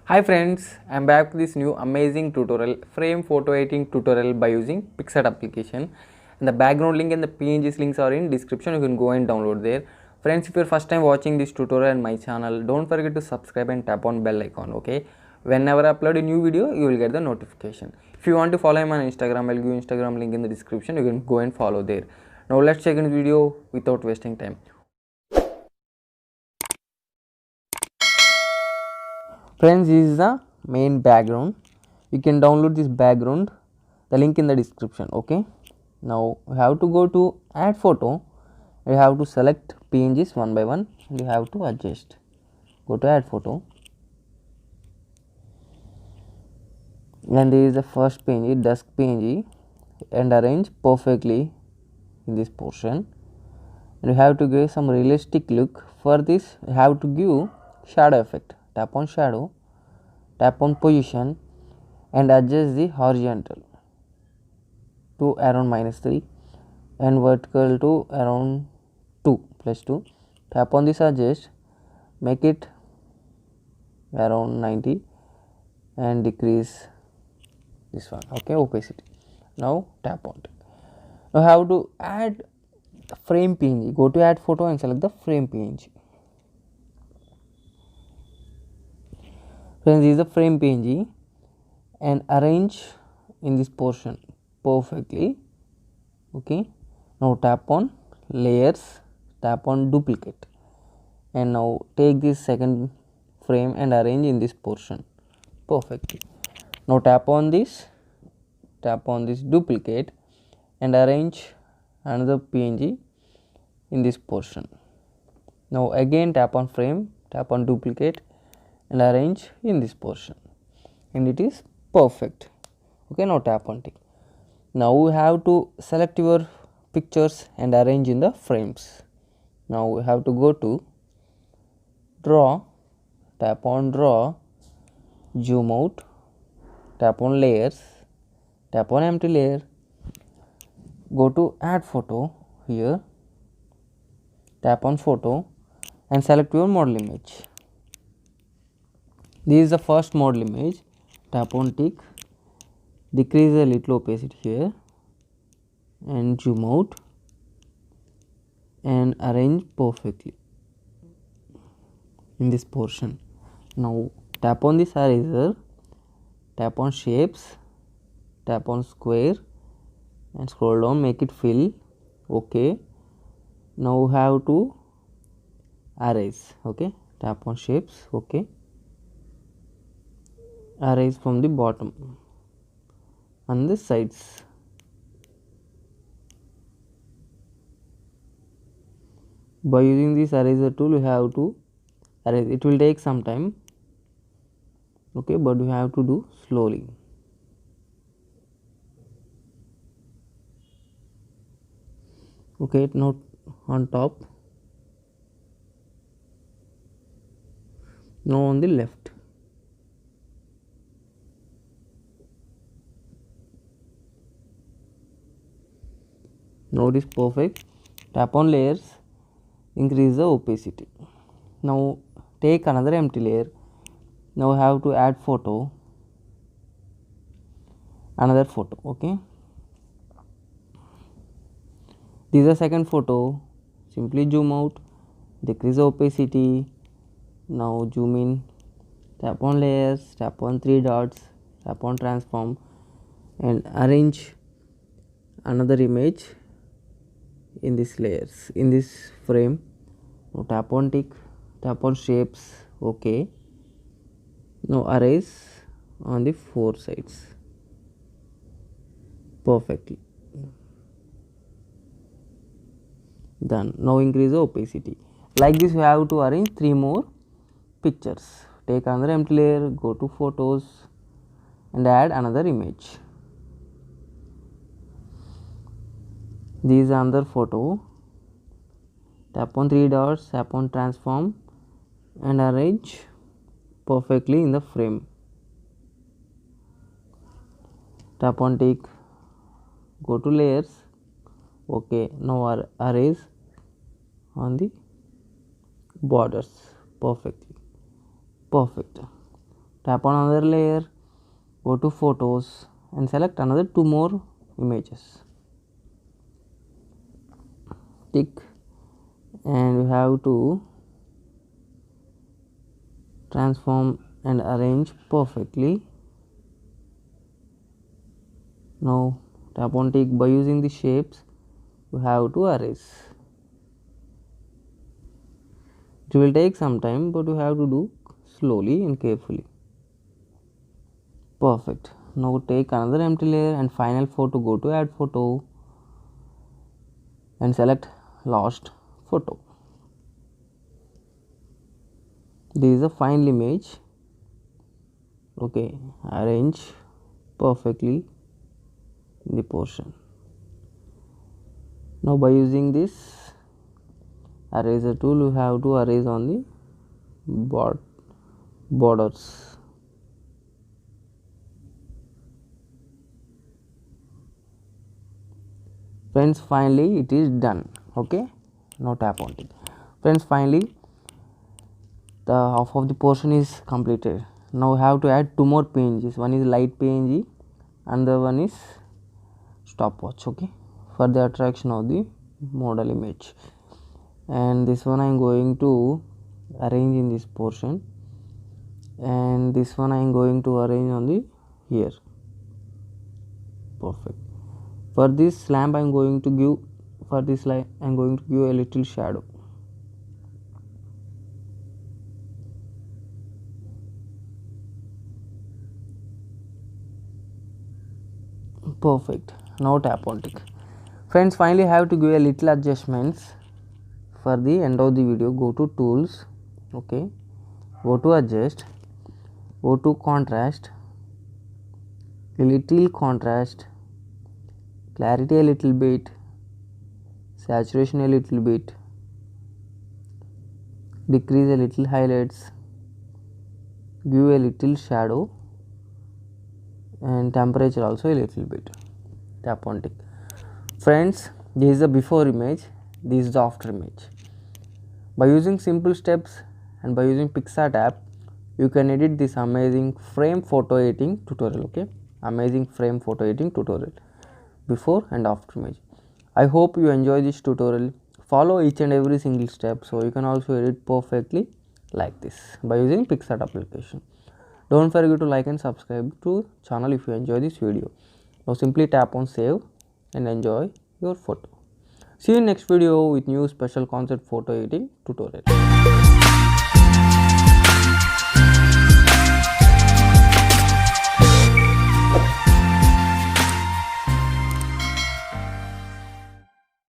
Hi friends, I'm back to this new amazing tutorial, frame photo editing tutorial by using PicSart application. And the background link and the PNGs links are in description. You can go and download there. Friends, if you're first time watching this tutorial on my channel, don't forget to subscribe and tap on bell icon. Okay, whenever I upload a new video, you will get the notification. If you want to follow me on Instagram, I'll give you Instagram link in the description. You can go and follow there. Now let's check in the video without wasting time. Friends, this is the main background. You can download this background, the link in the description. Okay, now you have to go to add photo. You have to select PNGs one by one and you have to adjust. Go to add photo, and this is the first PNG, dusk PNG, and arrange perfectly in this portion. And you have to give some realistic look. For this you have to give shadow effect. Tap on shadow, tap on position and adjust the horizontal to around -3 and vertical to around 2 plus 2. Tap on this adjust, make it around 90 and decrease this one. Okay, opacity. Now tap on it. Now have to add the frame PNG. Go to add photo and select the frame PNG. Friends, this is the frame PNG and arrange in this portion perfectly. Okay, now tap on layers, tap on duplicate, and now take this second frame and arrange in this portion perfectly. Now tap on this duplicate and arrange another PNG in this portion. Now again tap on frame, tap on duplicate and arrange in this portion, and it is perfect. Okay, now tap on tick. Now we have to select your pictures and arrange in the frames. Now we have to go to draw, tap on draw, zoom out, tap on layers, tap on empty layer, go to add photo here, tap on photo and select your model image. This is the first model image. Tap on tick, decrease a little opacity here and zoom out and arrange perfectly in this portion. Now tap on this eraser, tap on shapes, tap on square and scroll down, make it fill. Okay, now we have to erase. Okay, tap on shapes. Okay, erase from the bottom and the sides. By using this eraser tool you have to erase. It will take some time. Okay, but you have to do slowly. Okay, now on top, now on the left. Now it is perfect. Tap on layers, increase the opacity. Now take another empty layer. Now I have to add photo, another photo. Okay, this is the second photo. Simply zoom out, decrease the opacity. Now zoom in, tap on layers, tap on 3 dots, tap on transform and arrange another image in this layers, in this frame. Now tap on tick, tap on shapes. Okay, now erase on the 4 sides perfectly. Done. Now increase the opacity. Like this you have to arrange 3 more pictures. Take another empty layer, go to photos and add another image. This is another photo. Tap on 3 dots, tap on transform and arrange perfectly in the frame. Tap on tick, go to layers. Okay, now erase on the borders perfectly. Perfect. tap on another layer, go to photos and select another 2 more images, tick, and you have to transform and arrange perfectly. Now tap on tick. By using the shapes you have to erase. It will take some time, but you have to do slowly and carefully. Perfect. Now take another empty layer and final photo, go to add photo and select last photo. This is a final image. Okay, arrange perfectly in the portion. Now by using this eraser tool, you have to erase on the borders. Friends, finally it is done. Okay, now tap on it. Friends, finally the half of the portion is completed. Now we have to add 2 more PNGs. One is light PNG and the one is stopwatch. Okay, for the attraction of the model image, and this one I am going to arrange in this portion, and this one I am going to arrange on the here. Perfect. For this lamp I am going to give, for this light I am going to give a little shadow. Perfect. Now tap on tick. Friends, finally have to give a little adjustments for the end of the video. Go to tools. Okay, go to adjust, go to contrast, a little contrast, clarity a little bit, saturation a little bit, decrease a little highlights, give a little shadow, and temperature also a little bit. Tap on tick. Friends, this is the before image, this is the after image. By using simple steps and by using PicsArt app, you can edit this amazing frame photo editing tutorial. Okay, amazing frame photo editing tutorial, before and after image. I hope you enjoy this tutorial. Follow each and every single step so you can also edit perfectly like this by using PicsArt application. Don't forget to like and subscribe to channel if you enjoy this video. Now simply tap on save and enjoy your photo. See you in next video with new special concept photo editing tutorial.